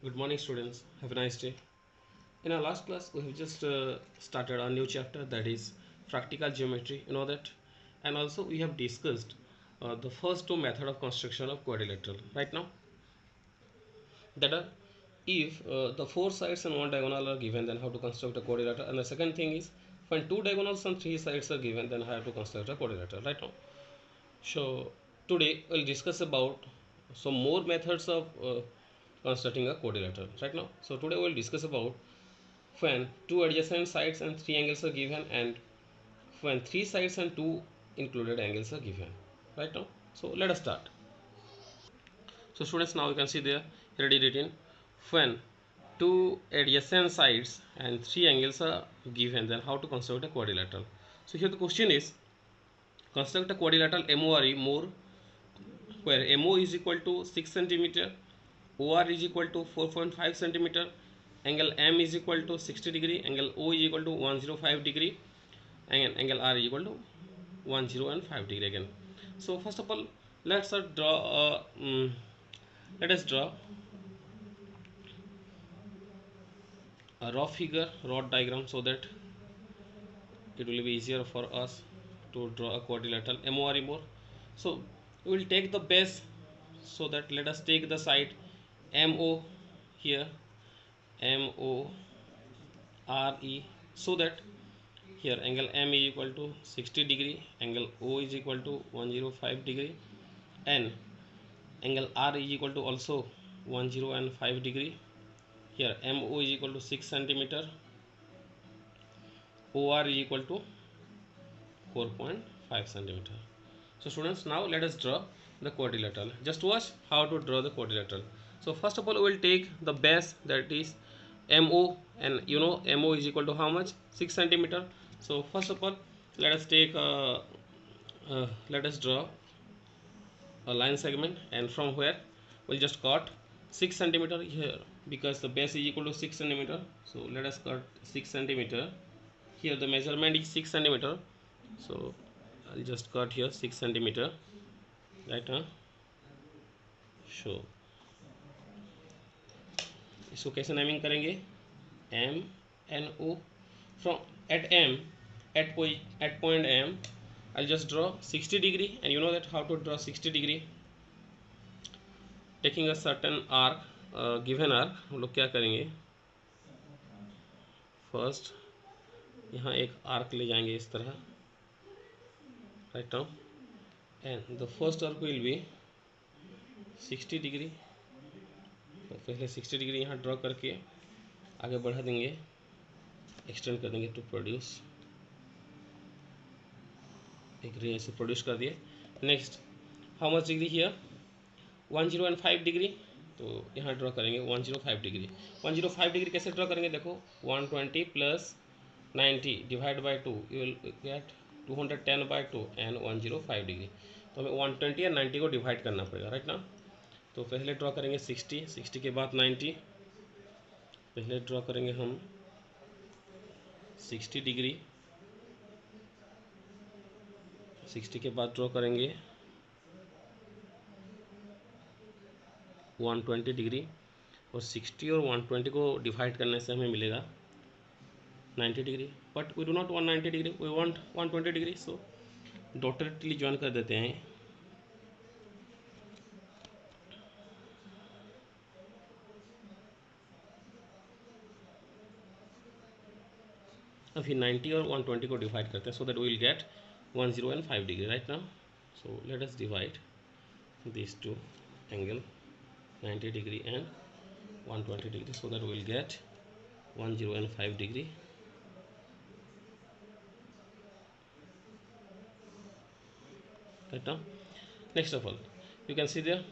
Good morning, students. Have a nice day. In our last class, we have just started a new chapter, that is practical geometry. You know that, and also we have discussed the first two method of construction of quadrilateral. Right now, that are if the four sides and one diagonal are given, then how to construct a quadrilateral. And the second thing is when two diagonals and three sides are given, then how to construct a quadrilateral. Right now. So today we'll discuss about some more methods of constructing a quadrilateral right now. So today we'll discuss about when two adjacent sides and three angles are given, and when three sides and two included angles are given right now. So let us start. So students, now you can see there already written when two adjacent sides and three angles are given, then how to construct a quadrilateral. So here the question is construct a quadrilateral MORE more where MO is equal to 6 centimeter, OR is equal to 4.5 centimeter, angle M is equal to 60 degree, angle O is equal to 105 degree, and angle R is equal to 105 degree again. So first of all, let's draw. Let us draw a raw figure, raw diagram, so that it will be easier for us to draw a quadrilateral MORE more. So we will take the base, so that let us take the side MO here, MORE, so that here angle M is equal to 60 degree, angle O is equal to 105 degree, and angle R is equal to also 105 degree. Here MO is equal to 6 centimeter, OR is equal to 4.5 centimeter. So students, now let us draw the quadrilateral. Just watch how to draw the quadrilateral. So first of all, we will take the base, that is MO, and you know MO is equal to how much? 6 centimeter. So first of all, let us take let us draw a line segment, and from where we'll just cut 6 centimeter here, because the base is equal to 6 centimeter. So let us cut 6 centimeter. Here the measurement is 6 centimeter, so I'll just cut here 6 centimeter, right now. So इसको कैसे naming करेंगे? M N O. From at M, at point M, I'll just draw 60 degree, and you know that how to draw 60 degree. Taking a certain arc, given arc, हम लोग क्या करेंगे? First यहाँ एक arc ले जाएंगे इस तरह, right now, and the first arc will be 60 degree. तो पहले 60 डिग्री यहाँ ड्रॉ करके आगे बढ़ा देंगे, एक्सटेंड कर देंगे टू प्रोड्यूस. एक रे ऐसे प्रोड्यूस कर दिए. Next how much degree here? 105 degree. तो यहाँ ड्रॉ करेंगे 105 डिग्री. 105 डिग्री कैसे ड्रॉ करेंगे? देखो 120 plus 90 divide by 2, you will get 210/2 and 105 degree. तो हमें 120 और 90 को डिवाइड करना पड़ेगा, राइट ना. तो पहले ड्रॉ करेंगे 60 के बाद 90. पहले ड्रॉ करेंगे हम 60 डिग्री, 60 के बाद ड्रॉ करेंगे 120 डिग्री, और 60 और 120 को डिवाइड करने से हमें मिलेगा 90 degree. But we do not want 90 degree, we want 120 degree. So directly join कर देते हैं. अभी 90 और 120 को डिवाइड करते हैं, so that we will get 105 degree, right now. So let us divide these two angle 90 degree and 120 degree, so that we will get 105 degree. Right now, next of all, you can see there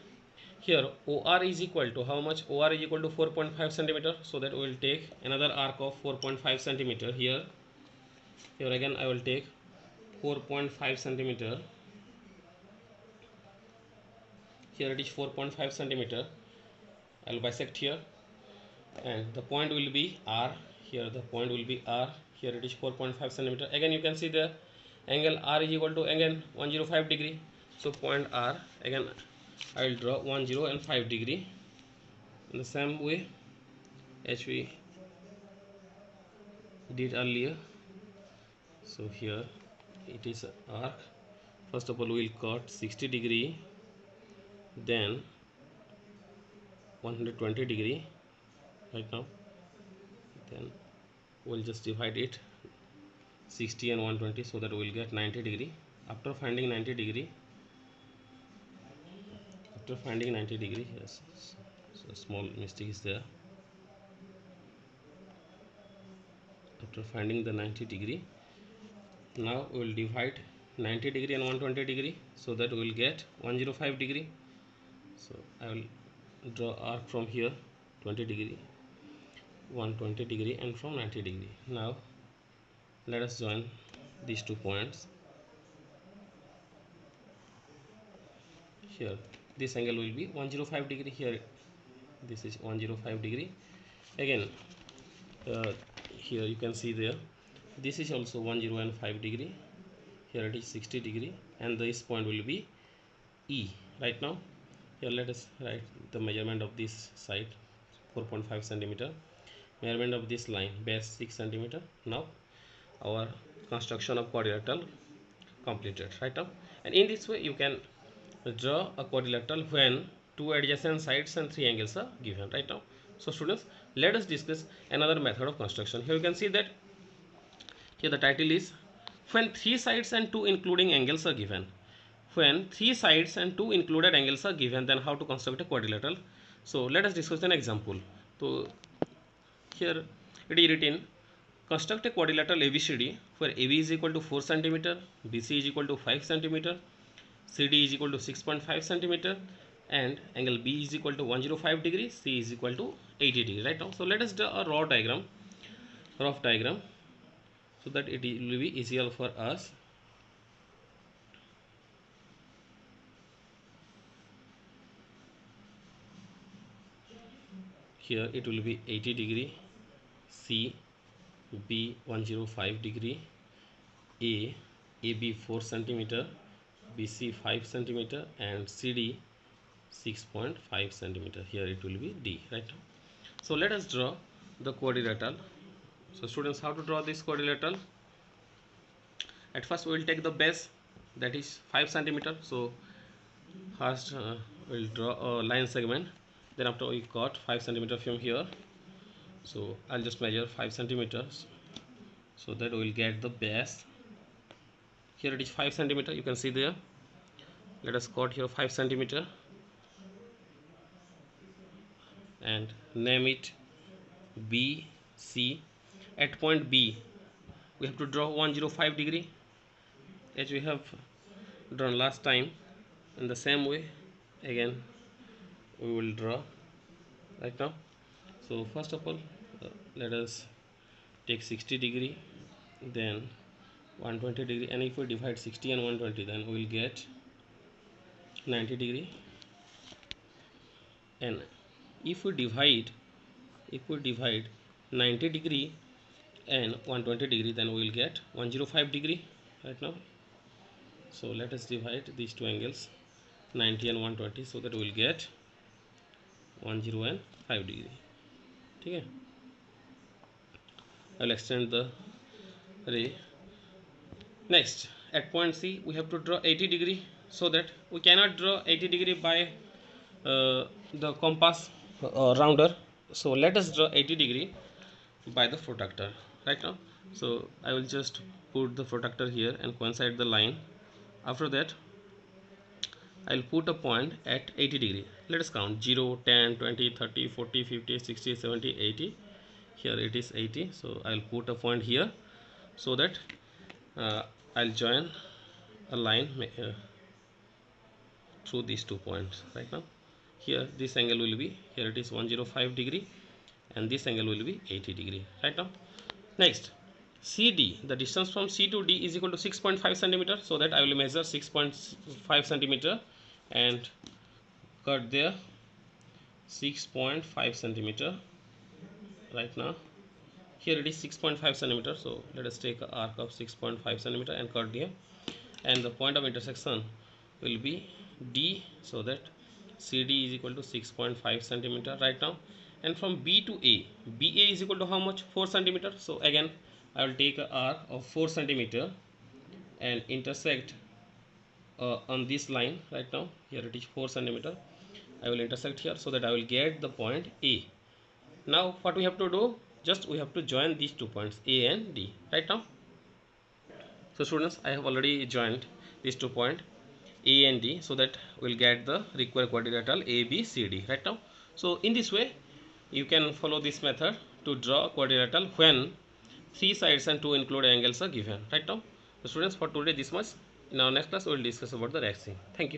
here OR is equal to how much? OR is equal to 4.5 centimeter, so that we will take another arc of 4.5 centimeter here. Here again I will take 4.5 centimeter. Here it is 4.5 centimeter. I will bisect here, and the point will be R. Here the point will be R. Here it is 4.5 centimeter. Again you can see the angle R is equal to again 105 degree. So point R, again I will draw 105 degree. In the same way as we did earlier. So here it is a arc. First of all we will cut 60°, then 120° right now, then we'll just divide it 60 and 120 so that we'll get 90°. After finding 90°, yes, so small mistake is there. After finding the 90°, now we will divide 90° and 120° so that we will get 105°. So I will draw arc from here 20°, 120° and from 90°. Now let us join these 2 points. Here this angle will be 105°. Here this is 105°. Again here you can see there this is also 105°. Here it is 60°, and this point will be E. Right now here let us write the measurement of this side 4.5 centimeter, measurement of this line base 6 centimeter. Now our construction of quadrilateral completed right now, and in this way you can draw a quadrilateral when 2 adjacent sides and 3 angles are given right now. So students, let us discuss another method of construction. Here you can see that here the title is when 3 sides and 2 including angles are given. When 3 sides and 2 included angles are given, then how to construct a quadrilateral. So let us discuss an example. So here it is written, construct a quadrilateral ABCD where AB is equal to 4 cm, BC is equal to 5 cm, CD is equal to 6.5 cm, and angle B is equal to 105°, C is equal to 80°. Right now, so let us draw a rough diagram, so that it will be easier for us. Here it will be 80°, C, B 105°, AB 4 cm, BC 5 cm, and CD 6.5 cm. Here it will be D. Right now, so let us draw the quadrilateral. So students, how to draw this quadrilateral? At first we will take the base, that is 5 cm. So first we will draw a line segment, then after we cut 5 cm from here. So I'll just measure 5 centimeters so that we will get the base. Here it is 5 cm, you can see there. Let us cut here 5 cm and name it BC. At point B we have to draw 105°, as we have drawn last time. In the same way again we will draw right now. So first of all let us take 60°, then 120°, and if we divide 60 and 120, then we will get 90°. And if we divide 90° and 120°, then we will get 105° right now. So let us divide these two angles 90 and 120 so that we will get 105°. Okay, I will extend the ray. Next, at point C we have to draw 80°, so that we cannot draw 80° by the compass rounder. So let us draw 80° by the protractor right now. So I will just put the protractor here and coincide the line. After that I will put a point at 80°. Let us count 0, 10, 20, 30, 40, 50, 60, 70, 80. Here it is 80. So I will put a point here so that I'll join a line through these 2 points right now. Here this angle will be, here it is 105°, and this angle will be 80° right now. Next, CD, the distance from C to D is equal to 6.5 cm, so that I will measure 6.5 cm and cut there 6.5 cm right now. Here it is 6.5 cm, so let us take an arc of 6.5 cm and cut here, and the point of intersection will be D, so that CD is equal to 6.5 cm right now, and from B to A, BA is equal to how much? 4 centimeter. So again I will take a arc of 4 centimeter and intersect on this line. Right now here it is 4 centimeter. I will intersect here so that I will get the point A. Now what we have to do, just we have to join these 2 points A and D. Right now, so students, I have already joined these 2 points A and D so that we'll get the required quadrilateral ABCD. Right now, so in this way you can follow this method to draw quadrilateral when 3 sides and 2 include angles are given. Right now, so students, for today this much. In our next class we will discuss about the waxing. Thank you.